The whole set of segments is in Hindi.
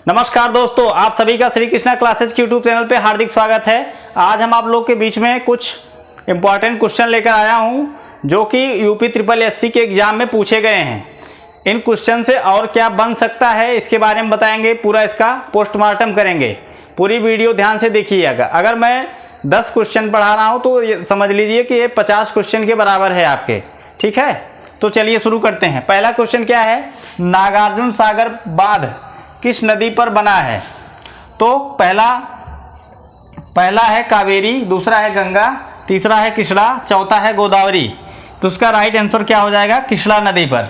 नमस्कार दोस्तों, आप सभी का श्री कृष्णा क्लासेज के यूट्यूब चैनल पे हार्दिक स्वागत है। आज हम आप लोग के बीच में कुछ इम्पॉर्टेंट क्वेश्चन लेकर आया हूं जो कि यूपी ट्रिपल एससी के एग्ज़ाम में पूछे गए हैं। इन क्वेश्चन से और क्या बन सकता है इसके बारे में बताएंगे, पूरा इसका पोस्टमार्टम करेंगे। पूरी वीडियो ध्यान से देखिएगा। अगर मैं 10 क्वेश्चन पढ़ा रहा हूँ तो ये समझ लीजिए कि ये 50 क्वेश्चन के बराबर है आपके। ठीक है, तो चलिए शुरू करते हैं। पहला क्वेश्चन क्या है, नागार्जुन सागर बांध किस नदी पर बना है? तो पहला है कावेरी, दूसरा है गंगा, तीसरा है कृष्णा, चौथा है गोदावरी। तो उसका राइट आंसर क्या हो जाएगा? कृष्णा नदी पर।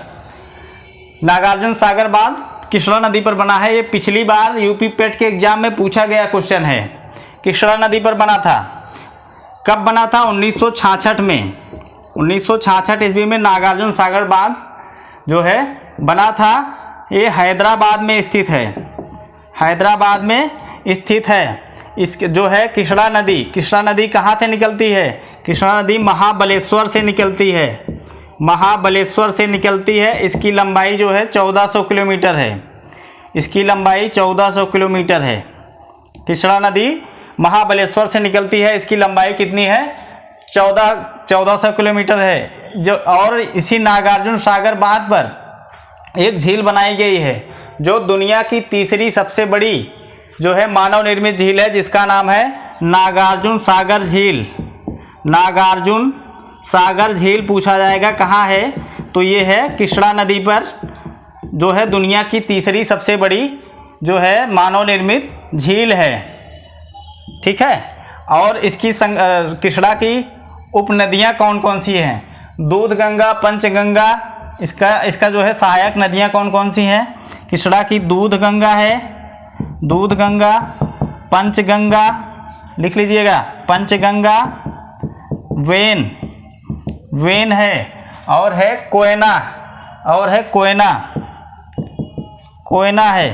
नागार्जुन सागर बांध कृष्णा नदी पर बना है। ये पिछली बार यूपी पेट के एग्जाम में पूछा गया क्वेश्चन है। कृष्णा नदी पर बना था। कब बना था? 1966 में। 1966 ईस्वी में नागार्जुन सागर बांध जो है बना था। ये हैदराबाद में स्थित है। हैदराबाद में स्थित है। इसके जो है कृष्णा नदी कहाँ से निकलती है? कृष्णा नदी महाबलेश्वर से निकलती है। महाबलेश्वर से निकलती है। इसकी लंबाई जो है 1400 किलोमीटर है। इसकी लंबाई 1400 किलोमीटर है। कृष्णा नदी महाबलेश्वर से निकलती है। इसकी लंबाई कितनी है? 1400 किलोमीटर है। जो और इसी नागार्जुन सागर बांध पर एक झील बनाई गई है जो दुनिया की तीसरी सबसे बड़ी जो है मानव निर्मित झील है, जिसका नाम है नागार्जुन सागर झील। नागार्जुन सागर झील पूछा जाएगा कहाँ है, तो ये है कृष्णा नदी पर, जो है दुनिया की तीसरी सबसे बड़ी जो है मानव निर्मित झील है। ठीक है, और इसकी कृष्णा की उपनदियाँ कौन कौन सी हैं? दूधगंगा, पंचगंगा। इसका जो है सहायक नदियाँ कौन कौन सी हैं? कृष्णा की दूधगंगा है, दूधगंगा, पंचगंगा, लिख लीजिएगा, पंचगंगा, वेन है, और है कोयना है।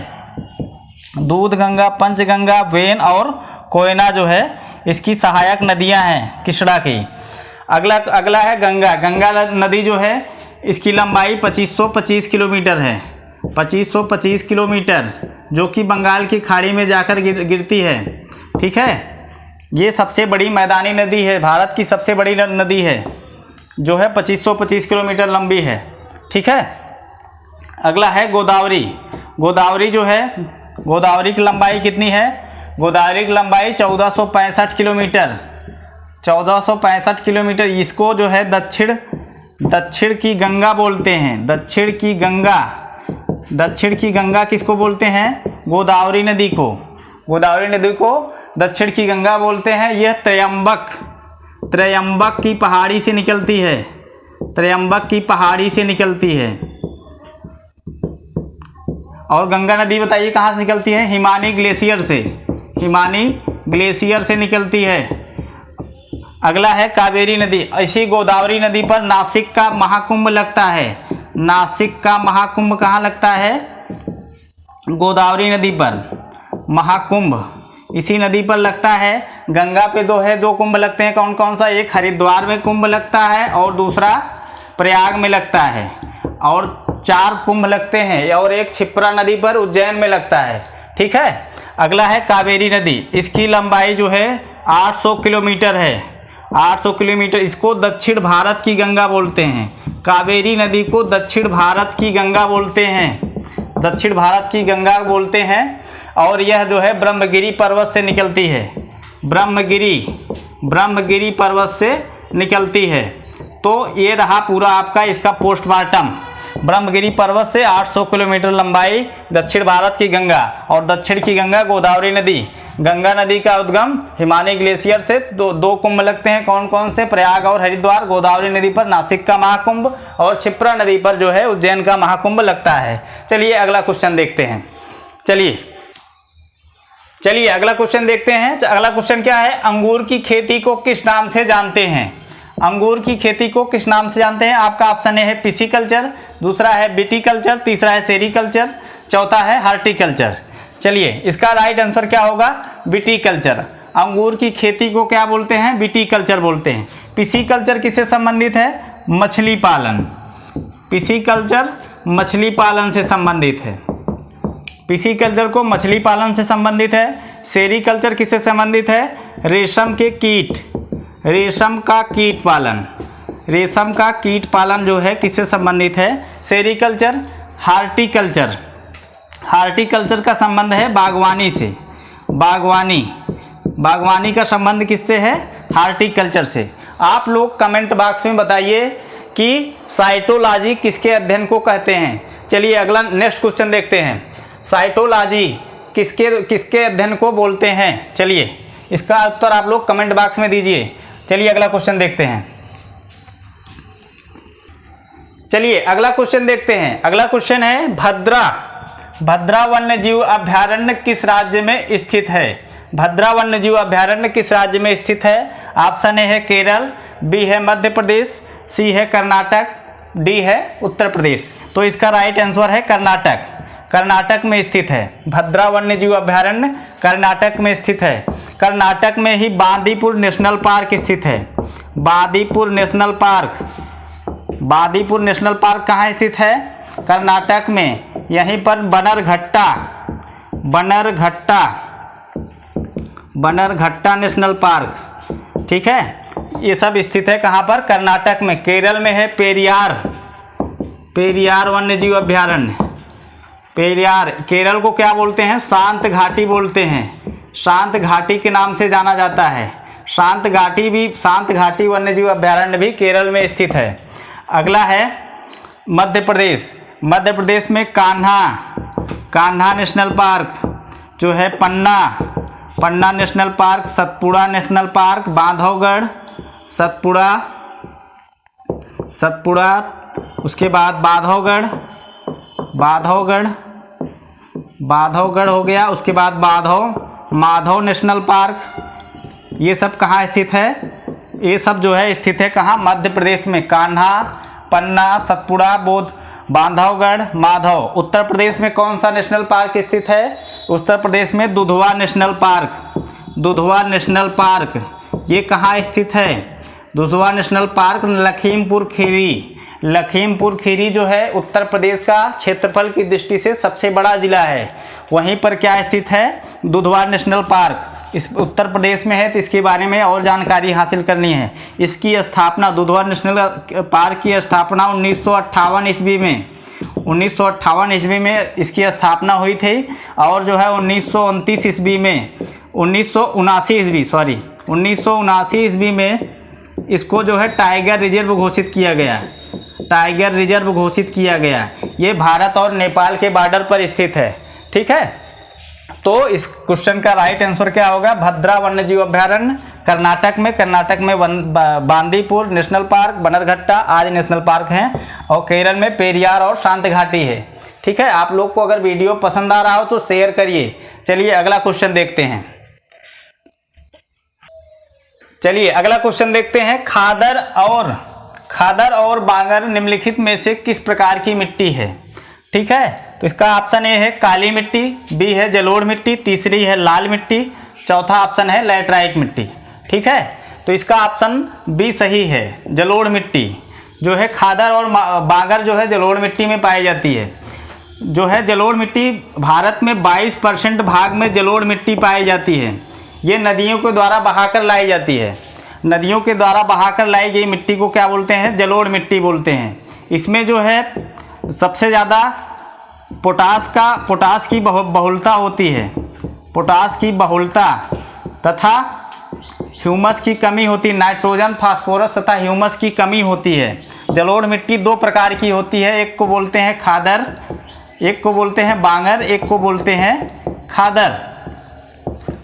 दूधगंगा, पंचगंगा, वेन और कोयना जो है इसकी सहायक नदियां हैं कृष्णा की। अगला है गंगा। गंगा नदी जो है इसकी लंबाई 2525 किलोमीटर है। 2525 किलोमीटर, जो कि बंगाल की खाड़ी में जाकर गिरती है। ठीक है, ये सबसे बड़ी मैदानी नदी है, भारत की सबसे बड़ी नदी है, जो है 2525 किलोमीटर लंबी है। ठीक है, अगला है गोदावरी। गोदावरी जो है, गोदावरी की लंबाई कितनी है? गोदावरी की लंबाई 1465 किलोमीटर। 1465 किलोमीटर। इसको जो है दक्षिण की गंगा बोलते हैं। दक्षिण की गंगा किसको बोलते हैं? गोदावरी नदी को। गोदावरी नदी को दक्षिण की गंगा बोलते हैं। यह त्रयंबक की पहाड़ी से निकलती है। त्रयंबक की पहाड़ी से निकलती है। और गंगा नदी बताइए कहाँ से निकलती है? हिमानी ग्लेशियर से। हिमानी ग्लेशियर से निकलती है। अगला है कावेरी नदी। इसी गोदावरी नदी पर नासिक का महाकुंभ लगता है। नासिक का महाकुंभ कहाँ लगता है? गोदावरी नदी पर महाकुंभ इसी नदी पर लगता है। गंगा पे दो कुंभ लगते हैं। कौन कौन सा? एक हरिद्वार में कुंभ लगता है और दूसरा प्रयाग में लगता है, और 4 कुंभ लगते हैं, और एक क्षिप्रा नदी पर उज्जैन में लगता है। ठीक है, अगला है कावेरी नदी। इसकी लंबाई जो है 800 किलोमीटर है। 800 किलोमीटर। इसको दक्षिण भारत की गंगा बोलते हैं। कावेरी नदी को दक्षिण भारत की गंगा बोलते हैं। दक्षिण भारत की गंगा बोलते हैं। और यह जो है ब्रह्मगिरी पर्वत से निकलती है। ब्रह्मगिरी पर्वत से निकलती है। तो ये रहा पूरा आपका इसका पोस्टमार्टम। ब्रह्मगिरी पर्वत से 800 किलोमीटर लंबाई, दक्षिण भारत की गंगा, और दक्षिण की गंगा गोदावरी नदी। गंगा नदी का उद्गम हिमानी ग्लेशियर से। दो कुंभ लगते हैं। कौन कौन से? प्रयाग और हरिद्वार। गोदावरी नदी पर नासिक का महाकुंभ, और क्षिप्रा नदी पर जो है उज्जैन का महाकुंभ लगता है। चलिए अगला क्वेश्चन देखते हैं। चलिए अगला क्वेश्चन देखते हैं। अगला क्वेश्चन क्या है? अंगूर की खेती को किस नाम से जानते हैं? अंगूर की खेती को किस नाम से जानते हैं? आपका ऑप्शन है पिसिकल्चर, दूसरा है विटीकल्चर, तीसरा है सेरिकल्चर, चौथा है हार्टिकल्चर। चलिए इसका राइट आंसर क्या होगा? विटीकल्चर। अंगूर की खेती को क्या बोलते हैं? विटीकल्चर बोलते हैं। पिसिकल्चर किससे संबंधित है? मछली पालन। पिसिकल्चर मछली पालन से संबंधित है। पिसीकल्चर को मछली पालन से संबंधित है। सेरीकल्चर किससे संबंधित है? रेशम के कीट, रेशम का कीट पालन, रेशम का कीट पालन जो है किससे संबंधित है? सेरीकल्चर। हार्टिकल्चर, हार्टिकल्चर का संबंध है बागवानी से, बागवानी, बागवानी का संबंध किससे है? हार्टिकल्चर से। आप लोग कमेंट बॉक्स में बताइए कि साइटोलॉजी किसके अध्ययन को कहते हैं। चलिए अगला नेक्स्ट क्वेश्चन देखते हैं। साइटोलॉजी किसके अध्ययन को बोलते हैं? चलिए इसका उत्तर आप लोग कमेंट बॉक्स में दीजिए। चलिए अगला क्वेश्चन देखते हैं। चलिए अगला क्वेश्चन देखते हैं। अगला क्वेश्चन है भद्रा, भद्रा वन्यजीव अभयारण्य किस राज्य में स्थित है? भद्रा वन्यजीव अभयारण्य किस राज्य में स्थित है? ऑप्शन ए है केरल, बी है मध्य प्रदेश, सी है कर्नाटक, डी है उत्तर प्रदेश। तो इसका राइट आंसर है कर्नाटक, कर्नाटक में स्थित है। भद्रा वन्यजीव अभयारण्य कर्नाटक में स्थित है। कर्नाटक में ही बांदीपुर नेशनल पार्क स्थित है। Bandipur national park, Bandipur national park कहाँ स्थित है? कर्नाटक में। यहीं पर बनरघट्टा, बनरघट्टा, बनरघट्टा नेशनल पार्क, ठीक है, ये सब स्थित है कहाँ पर? कर्नाटक में। केरल में है पेरियार, पेरियार वन्यजीव अभयारण्य। पेरियार, केरल को क्या बोलते हैं? शांत घाटी बोलते हैं, शांत घाटी के नाम से जाना जाता है। शांत घाटी भी, शांत घाटी वन्यजीव अभयारण्य भी केरल में स्थित है। अगला है मध्य प्रदेश। मध्य प्रदेश में कान्हा, कान्हा नेशनल पार्क जो है, Panna, Panna national park, Satpura national park, Bandhavgarh, Satpura, Satpura, उसके बाद बांधवगढ़, बांधवगढ़, बांधवगढ़ हो गया। उसके बाद माधव नेशनल पार्क, ये सब कहाँ स्थित है? ये सब जो है स्थित है कहाँ? मध्य प्रदेश में। कान्हा, पन्ना, सतपुड़ा, बांधवगढ़, माधव। उत्तर प्रदेश में कौन सा नेशनल पार्क स्थित है? उत्तर प्रदेश में Dudhwa national park, Dudhwa national park ये कहाँ स्थित है? दुधवा नेशनल पार्क लखीमपुर खीरी, लखीमपुर खीरी जो है उत्तर प्रदेश का क्षेत्रफल की दृष्टि से सबसे बड़ा जिला है। वहीं पर क्या स्थित है? दुधवा नेशनल पार्क इस उत्तर प्रदेश में है। तो इसके बारे में और जानकारी हासिल करनी है। इसकी स्थापना, दुधवा नेशनल पार्क की स्थापना 1958 ईस्वी में, 1958 ईस्वी में इसकी स्थापना हुई थी। और जो है 1929 ईस्वी में, 1979 ईस्वी, सॉरी 1979 ईस्वी में इसको जो है टाइगर रिजर्व घोषित किया गया, टाइगर रिजर्व घोषित किया गया। ये भारत और नेपाल के बॉर्डर पर स्थित है, ठीक है। तो इस क्वेश्चन का राइट आंसर क्या होगा? भद्रा वन्यजीव अभयारण्य कर्नाटक में, कर्नाटक में बांदीपुर नेशनल पार्क, बनरघट्टा आदि नेशनल पार्क हैं। और केरल में पेरियार और शांत घाटी है, ठीक है। आप लोग को अगर वीडियो पसंद आ रहा हो तो शेयर करिए। चलिए अगला क्वेश्चन देखते हैं। चलिए अगला क्वेश्चन देखते हैं। खादर और बांगर निम्नलिखित में से किस प्रकार की मिट्टी है? ठीक है, तो इसका ऑप्शन ए है काली मिट्टी, बी है जलोढ़ मिट्टी, तीसरी है लाल मिट्टी, चौथा ऑप्शन है लैटराइट मिट्टी, ठीक है। तो इसका ऑप्शन बी सही है, जलोढ़ मिट्टी जो है। खादर और बांगर जो है जलोढ़ मिट्टी में पाई जाती है। जो है जलोढ़ मिट्टी, भारत में 22% भाग में जलोढ़ मिट्टी पाई जाती है। ये नदियों के द्वारा बहाकर लाई जाती है। नदियों के द्वारा बहाकर लाई गई मिट्टी को क्या बोलते हैं? जलोढ़ मिट्टी बोलते हैं। इसमें जो है सबसे ज़्यादा पोटास की बहुलता होती है, पोटास की बहुलता तथा ह्यूमस की कमी होती है। नाइट्रोजन, फास्फोरस तथा ह्यूमस की कमी होती है। जलोढ़ मिट्टी दो प्रकार की होती है, एक को बोलते हैं खादर, एक को बोलते हैं बांगर, एक को बोलते हैं खादर,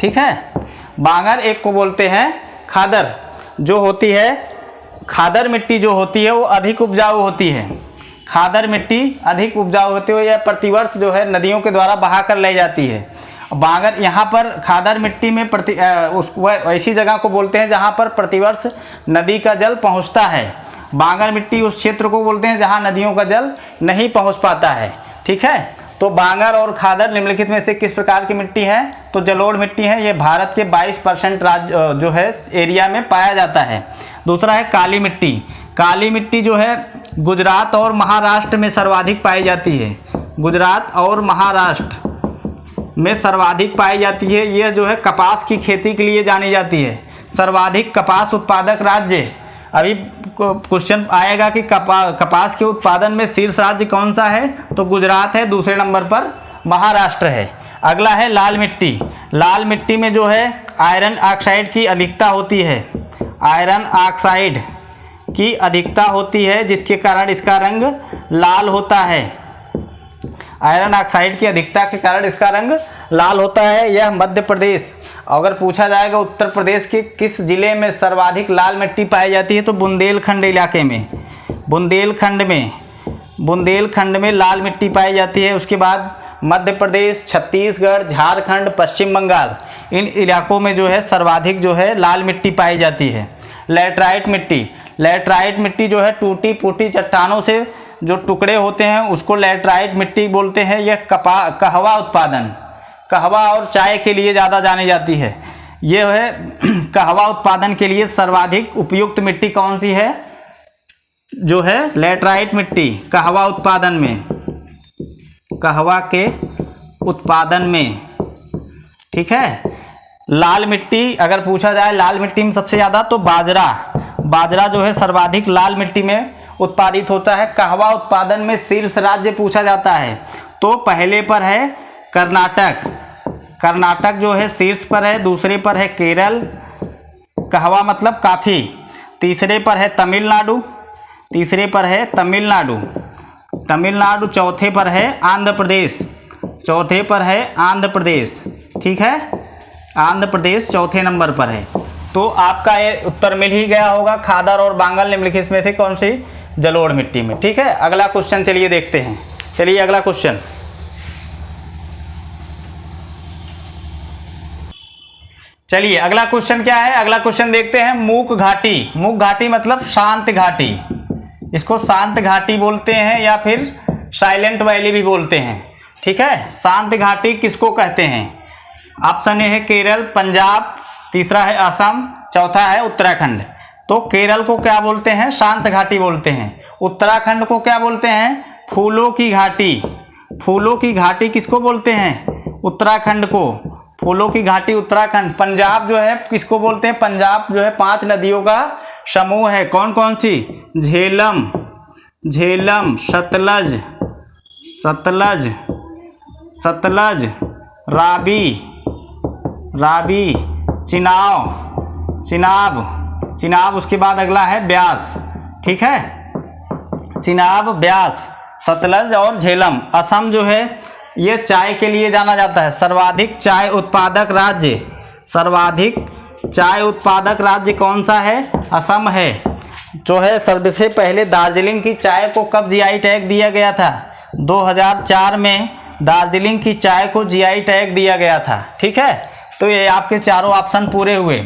ठीक है। बांगर एक को बोलते हैं खादर। जो होती है खादर मिट्टी जो होती है वो अधिक उपजाऊ होती है। खादर मिट्टी अधिक उपजाऊ होती है या प्रतिवर्ष जो है नदियों के द्वारा बहाकर ले जाती है। बांगर, यहाँ पर खादर मिट्टी में ऐसी जगह को बोलते हैं जहाँ पर प्रतिवर्ष नदी का जल पहुँचता है। बांगर मिट्टी उस क्षेत्र को बोलते हैं जहाँ नदियों का जल नहीं पहुँच पाता है, ठीक है। तो बांगर और खादर निम्नलिखित में से किस प्रकार की मिट्टी है? तो जलोढ़ मिट्टी है। ये भारत के 22% राज्य जो है एरिया में पाया जाता है। दूसरा है काली मिट्टी। काली मिट्टी जो है गुजरात और महाराष्ट्र में सर्वाधिक पाई जाती है। गुजरात और महाराष्ट्र में सर्वाधिक पाई जाती है। यह जो है कपास की खेती के लिए जानी जाती है। सर्वाधिक कपास उत्पादक राज्य, अभी क्वेश्चन आएगा कि कपास के उत्पादन में शीर्ष राज्य कौन सा है, तो गुजरात है, दूसरे नंबर पर महाराष्ट्र है। अगला है लाल मिट्टी। लाल मिट्टी में जो है आयरन ऑक्साइड की अधिकता होती है, आयरन ऑक्साइड की अधिकता होती है, जिसके कारण इसका रंग लाल होता है। आयरन ऑक्साइड की अधिकता के कारण इसका रंग लाल होता है। यह मध्य प्रदेश, अगर पूछा जाएगा उत्तर प्रदेश के किस जिले में सर्वाधिक लाल मिट्टी पाई जाती है, तो बुंदेलखंड इलाके में, बुंदेलखंड में लाल मिट्टी पाई जाती है। उसके बाद मध्य प्रदेश, छत्तीसगढ़, झारखंड, पश्चिम बंगाल, इन इलाकों में जो है सर्वाधिक जो है लाल मिट्टी पाई जाती है। लैटराइट मिट्टी, लैटराइट मिट्टी जो है टूटी फूटी चट्टानों से जो टुकड़े होते हैं उसको लैटराइट मिट्टी बोलते हैं। यह कहवा उत्पादन, कहवा और चाय के लिए ज़्यादा जानी जाती है। यह है कहवा उत्पादन के लिए सर्वाधिक उपयुक्त मिट्टी कौन सी है, जो है लैटराइट मिट्टी, कहवा उत्पादन में, कहवा के उत्पादन में। ठीक है। लाल मिट्टी अगर पूछा जाए, लाल मिट्टी में सबसे ज़्यादा तो बाजरा, बाजरा जो है सर्वाधिक लाल मिट्टी में उत्पादित होता है। कहवा उत्पादन में शीर्ष राज्य पूछा जाता है, तो पहले पर है कर्नाटक, कर्नाटक जो है शीर्ष पर है, दूसरे पर है केरल, कहवा मतलब काफ़ी, तीसरे पर है तमिलनाडु, तीसरे पर है तमिलनाडु, तमिलनाडु, चौथे पर है आंध्र प्रदेश, चौथे पर है आंध्र प्रदेश। ठीक है, आंध्र प्रदेश चौथे नंबर पर है। तो आपका ये उत्तर मिल ही गया होगा, खादर और बांगल निम्नलिखित में से कौन सी, जलोढ़ मिट्टी में। ठीक है। अगला क्वेश्चन चलिए देखते हैं। चलिए अगला क्वेश्चन, चलिए अगला क्वेश्चन क्या है, अगला क्वेश्चन देखते हैं। मूक घाटी, मूक घाटी मतलब शांत घाटी, इसको शांत घाटी बोलते हैं या फिर साइलेंट वैली भी बोलते हैं। ठीक है। शांत घाटी किसको कहते हैं? ऑप्शन ए है केरल, पंजाब, तीसरा है असम, चौथा है उत्तराखंड। तो केरल को क्या बोलते हैं? शांत घाटी बोलते हैं। उत्तराखंड को क्या बोलते हैं? फूलों की घाटी, फूलों की घाटी किसको बोलते हैं? उत्तराखंड को, फूलों की घाटी उत्तराखंड। पंजाब जो है किसको बोलते हैं? पंजाब जो है 5 नदियों का समूह है। कौन कौन सी? झेलम, झेलम, सतलज, सतलज, सतलज, रावी, रावी, चिनाब, चिनाब, चिनाब। उसके बाद अगला है ब्यास। ठीक है, चिनाब, ब्यास, सतलज और झेलम। असम जो है ये चाय के लिए जाना जाता है। सर्वाधिक चाय उत्पादक राज्य, सर्वाधिक चाय उत्पादक राज्य कौन सा है? असम है। जो है सबसे पहले दार्जिलिंग की चाय को कब जीआई टैग दिया गया था? 2004 में दार्जिलिंग की चाय को जीआई टैग दिया गया था। ठीक है, तो ये आपके चारों ऑप्शन पूरे हुए।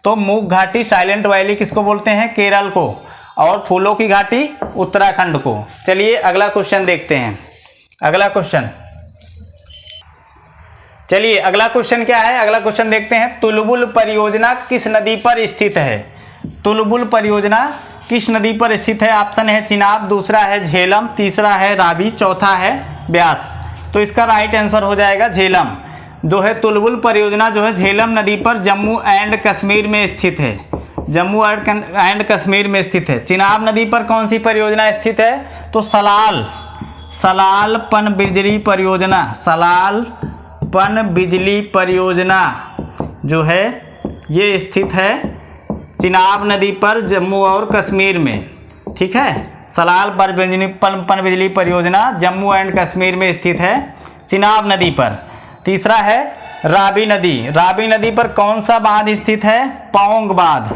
तो मूक घाटी साइलेंट वैली किसको बोलते हैं? केरल को। और फूलों की घाटी उत्तराखंड को। चलिए अगला क्वेश्चन देखते हैं। अगला क्वेश्चन, चलिए अगला क्वेश्चन क्या है? अगला क्वेश्चन देखते हैं। तुलबुल परियोजना किस नदी पर स्थित है? तुलबुल परियोजना किस नदी पर स्थित है? ऑप्शन है चिनाब, दूसरा है झेलम, तीसरा है रावी, चौथा है ब्यास। तो इसका राइट आंसर हो जाएगा झेलम। जो है तुलबुल परियोजना जो है झेलम नदी पर जम्मू एंड कश्मीर में स्थित है, जम्मू एंड कश्मीर में स्थित है। चिनाब नदी पर कौन सी परियोजना स्थित है? तो सलाल, सलाल पनबिजली परियोजना, सलाल पन बिजली परियोजना जो है ये स्थित है चिनाब नदी पर जम्मू और कश्मीर में। ठीक है, सलाल पन बिजली परियोजना जम्मू एंड कश्मीर में स्थित है चिनाब नदी पर। तीसरा है रावी नदी। रावी नदी पर कौन सा बांध स्थित है? पौंग बांध,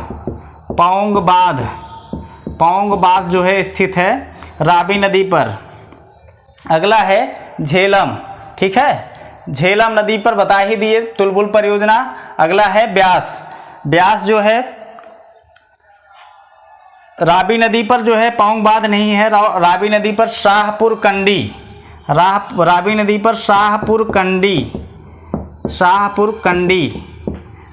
पौंग बांध, पौंग बांध जो है स्थित है रावी नदी पर। अगला है झेलम। ठीक है, झेलम नदी पर बता ही दिए तुलबुल परियोजना। अगला है ब्यास। ब्यास जो है रावी नदी पर जो है पौंग बांध नहीं है। रावी नदी पर शाहपुर कंडी, रावी नदी पर शाहपुर कंडी, शाहपुर कंडी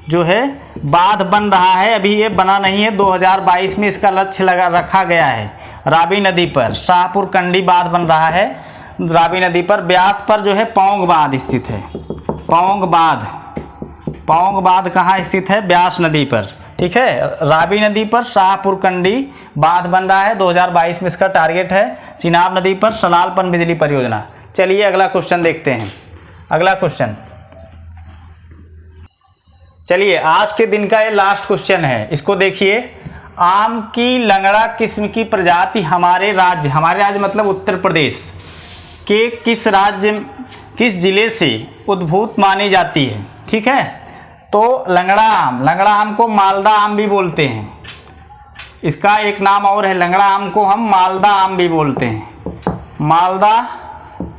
जो है बांध बन रहा है। अभी ये बना नहीं है, 2022 में इसका लक्ष्य रखा गया है। रावी नदी पर शाहपुर कंडी बांध बन रहा है रावी नदी पर। ब्यास पर जो है पौंग बांध स्थित है। पौंग बांध कहाँ स्थित है? ब्यास नदी पर। ठीक है, रावी नदी पर शाहपुर कंडी बांध बन रहा है, 2022 में इसका टारगेट है। चिनाब नदी पर सलाल पनबिजली परियोजना। चलिए अगला क्वेश्चन देखते हैं। अगला क्वेश्चन, चलिए आज के दिन का ये लास्ट क्वेश्चन है, इसको देखिए। आम की लंगड़ा किस्म की प्रजाति हमारे राज्य मतलब उत्तर प्रदेश के किस जिले से उद्भूत मानी जाती है? ठीक है, तो लंगड़ा आम को मालदा आम भी बोलते हैं। इसका एक नाम और है, लंगड़ा आम को हम मालदा आम भी बोलते हैं, मालदा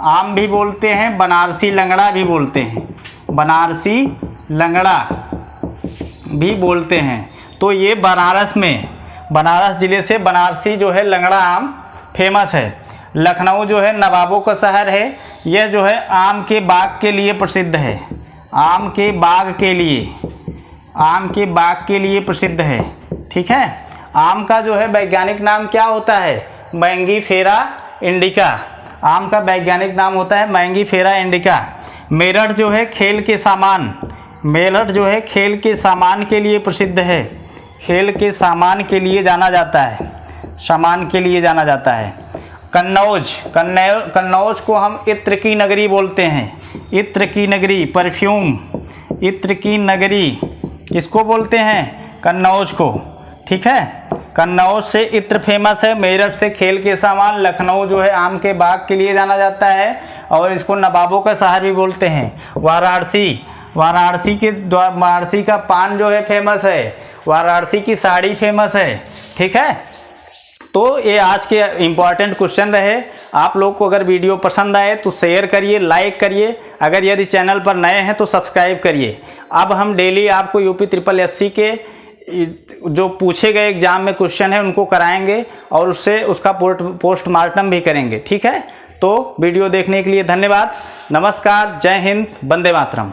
आम भी बोलते हैं, बनारसी लंगड़ा भी बोलते हैं, बनारसी लंगड़ा भी बोलते हैं। तो ये बनारस ज़िले से बनारसी जो है लंगड़ा आम फेमस है। लखनऊ जो है नवाबों का शहर है, यह जो है आम के बाग के लिए प्रसिद्ध है, आम के बाग के लिए प्रसिद्ध है। ठीक है, आम का जो है वैज्ञानिक नाम क्या होता है? Mangifera indica. आम का वैज्ञानिक नाम होता है मैंगीफेरा इंडिका। मेरठ जो है खेल के सामान के लिए प्रसिद्ध है, खेल के सामान के लिए जाना जाता है। कन्नौज को हम इत्र की नगरी बोलते हैं, इत्र की नगरी, परफ्यूम, इत्र की नगरी किसको बोलते हैं? कन्नौज को। ठीक है, कन्नौज से इत्र फेमस है, मेरठ से खेल के सामान, लखनऊ जो है आम के बाग के लिए जाना जाता है और इसको नवाबों का शहर भी बोलते हैं। वाराणसी का पान जो है फेमस है, वाराणसी की साड़ी फेमस है। ठीक है, तो ये आज के इम्पॉर्टेंट क्वेश्चन रहे। आप लोग को अगर वीडियो पसंद आए तो शेयर करिए, लाइक करिए, अगर यदि चैनल पर नए हैं तो सब्सक्राइब करिए। अब हम डेली आपको यूपी SSC के जो पूछे गए एग्जाम में क्वेश्चन है उनको कराएंगे और उसका पोस्टमार्टम भी करेंगे। ठीक है, तो वीडियो देखने के लिए धन्यवाद। नमस्कार, जय हिंद, वंदे मातरम।